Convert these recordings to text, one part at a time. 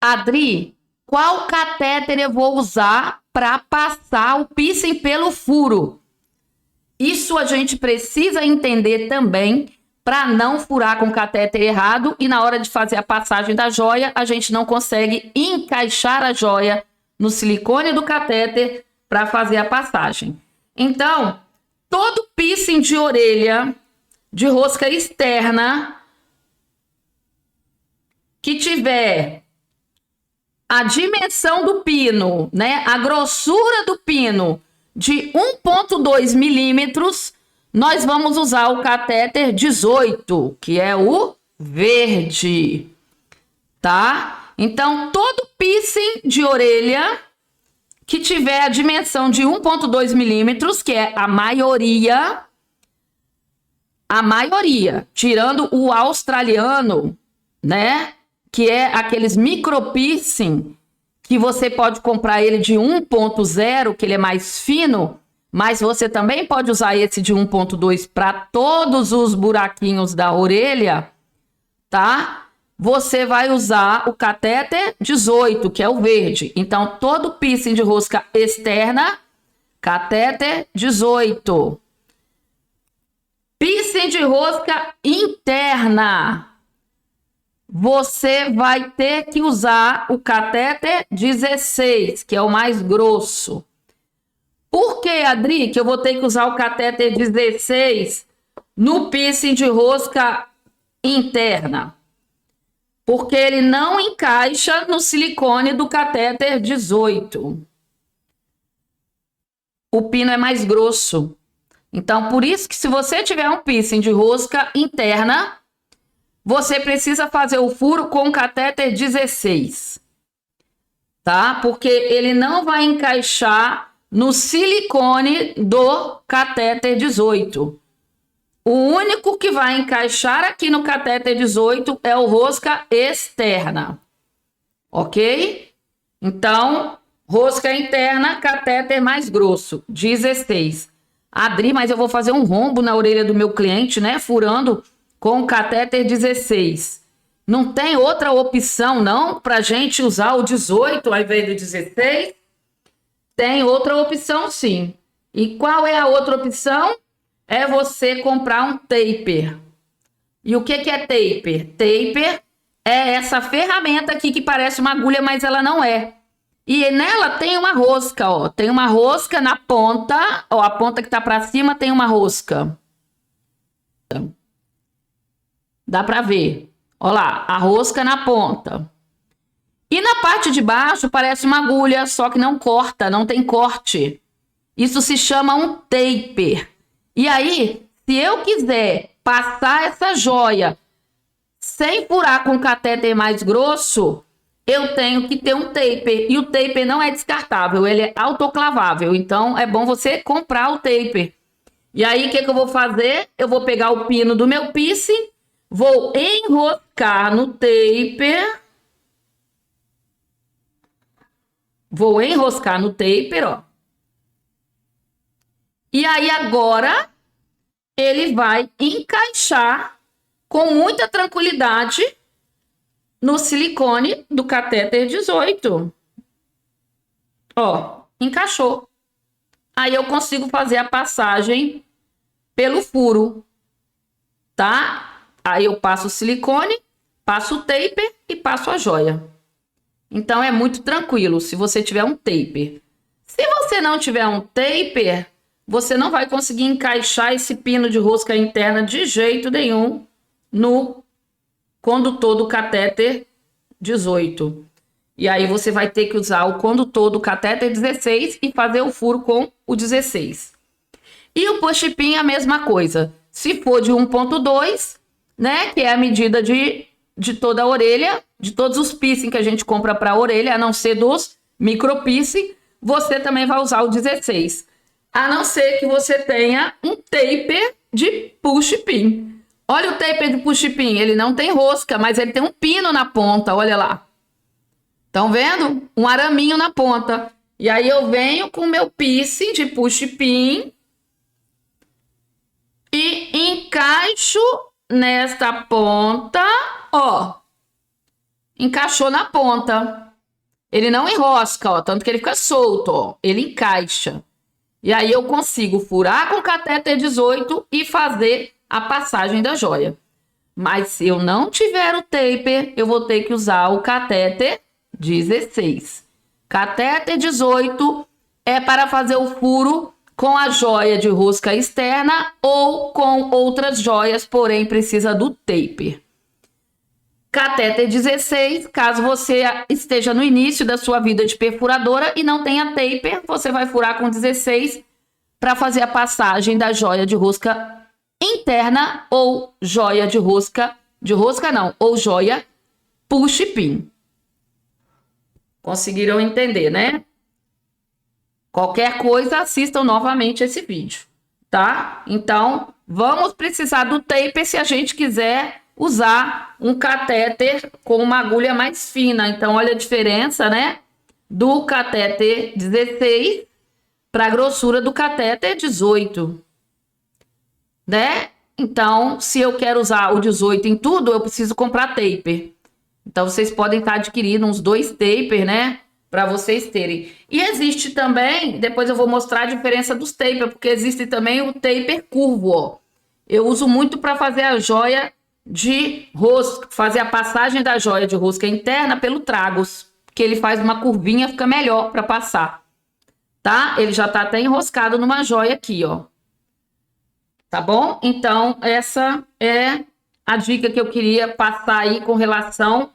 Adri, qual catéter eu vou usar para passar o piercing pelo furo? Isso a gente precisa entender também para não furar com o catéter errado e na hora de fazer a passagem da joia, a gente não consegue encaixar a joia no silicone do catéter para fazer a passagem. Então, todo piercing de orelha de rosca externa que tiver a dimensão do pino, né, a grossura do pino de 1,2 milímetros, nós vamos usar o catéter 18, que é o verde, tá? Então, todo piercing de orelha que tiver a dimensão de 1,2 milímetros, que é a maioria, tirando o australiano, né? Que é aqueles micro piercing, que você pode comprar ele de 1,0, que ele é mais fino, mas você também pode usar esse de 1,2 para todos os buraquinhos da orelha, tá? Você vai usar o catéter 18, que é o verde. Então, todo piercing de rosca externa, catéter 18. Piercing de rosca interna, você vai ter que usar o catéter 16, que é o mais grosso. Por que, Adri, que eu vou ter que usar o catéter 16 no piercing de rosca interna? Porque ele não encaixa no silicone do catéter 18. O pino é mais grosso. Então, por isso que se você tiver um piercing de rosca interna, você precisa fazer o furo com o catéter 16, tá? Porque ele não vai encaixar no silicone do catéter 18. O único que vai encaixar aqui no catéter 18 é o rosca externa, ok? Então, rosca interna, catéter mais grosso, 16. Adri, mas eu vou fazer um rombo na orelha do meu cliente, né? Furando com o catéter 16. Não tem outra opção, não, para gente usar o 18 ao invés do 16? Tem outra opção, sim. E qual é a outra opção? É você comprar um taper. E o que é taper? Taper é essa ferramenta aqui que parece uma agulha, mas ela não é. E nela tem uma rosca, ó. Tem uma rosca na ponta, ó, a ponta que tá para cima tem uma rosca. Então, dá para ver. Olha lá, a rosca na ponta. E na parte de baixo parece uma agulha, só que não corta, não tem corte. Isso se chama um taper. E aí, se eu quiser passar essa joia sem furar com o catéter mais grosso, eu tenho que ter um taper. E o taper não é descartável, ele é autoclavável. Então, é bom você comprar o taper. E aí, o que eu vou fazer? Eu vou pegar o pino do meu piercing, vou enroscar no taper. Vou enroscar no taper, ó. E aí, agora, ele vai encaixar com muita tranquilidade no silicone do catéter 18. Ó, encaixou. Aí eu consigo fazer a passagem pelo furo, tá? Aí eu passo o silicone, passo o taper e passo a joia. Então é muito tranquilo se você tiver um taper. Se você não tiver um taper, você não vai conseguir encaixar esse pino de rosca interna de jeito nenhum no condutor do catéter 18. E aí você vai ter que usar o condutor do catéter 16 e fazer o furo com o 16. E o push pin é a mesma coisa. Se for de 1,2, né, que é a medida de toda a orelha, de todos os piercing que a gente compra para a orelha, a não ser dos micro piercing, você também vai usar o 16. A não ser que você tenha um taper de push pin. Olha o taper de push pin, ele não tem rosca, mas ele tem um pino na ponta, olha lá. Estão vendo? Um araminho na ponta. E aí eu venho com o meu piercing de push pin e encaixo nesta ponta, ó. encaixou na ponta. Ele não enrosca, ó, tanto que ele fica solto, ó. Ele encaixa. E aí eu consigo furar com o catéter 18 e fazer a passagem da joia. Mas se eu não tiver o taper, eu vou ter que usar o catéter 16. Catéter 18 é para fazer o furo com a joia de rosca externa ou com outras joias, porém precisa do taper. Catéter 16, caso você esteja no início da sua vida de perfuradora e não tenha taper, você vai furar com 16 para fazer a passagem da joia de rosca interna ou joia de rosca não, ou joia push pin. Conseguiram entender, né? Qualquer coisa, assistam novamente esse vídeo, tá? Então, vamos precisar do taper se a gente quiser usar um catéter com uma agulha mais fina. Então, olha a diferença, né? Do catéter 16 para a grossura do catéter 18. Né? Então, se eu quero usar o 18 em tudo, eu preciso comprar taper. Então, vocês podem estar adquirindo uns 2 taper, né? Para vocês terem. E existe também, depois eu vou mostrar a diferença dos taper, porque existe também o taper curvo, ó. Eu uso muito para fazer a joia de rosca, fazer a passagem da joia de rosca interna pelo tragos, que ele faz uma curvinha, fica melhor para passar. Tá? Ele já tá até enroscado numa joia aqui, ó. Tá bom? Então, essa é a dica que eu queria passar aí com relação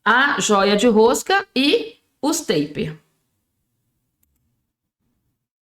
à joia de rosca e os taper.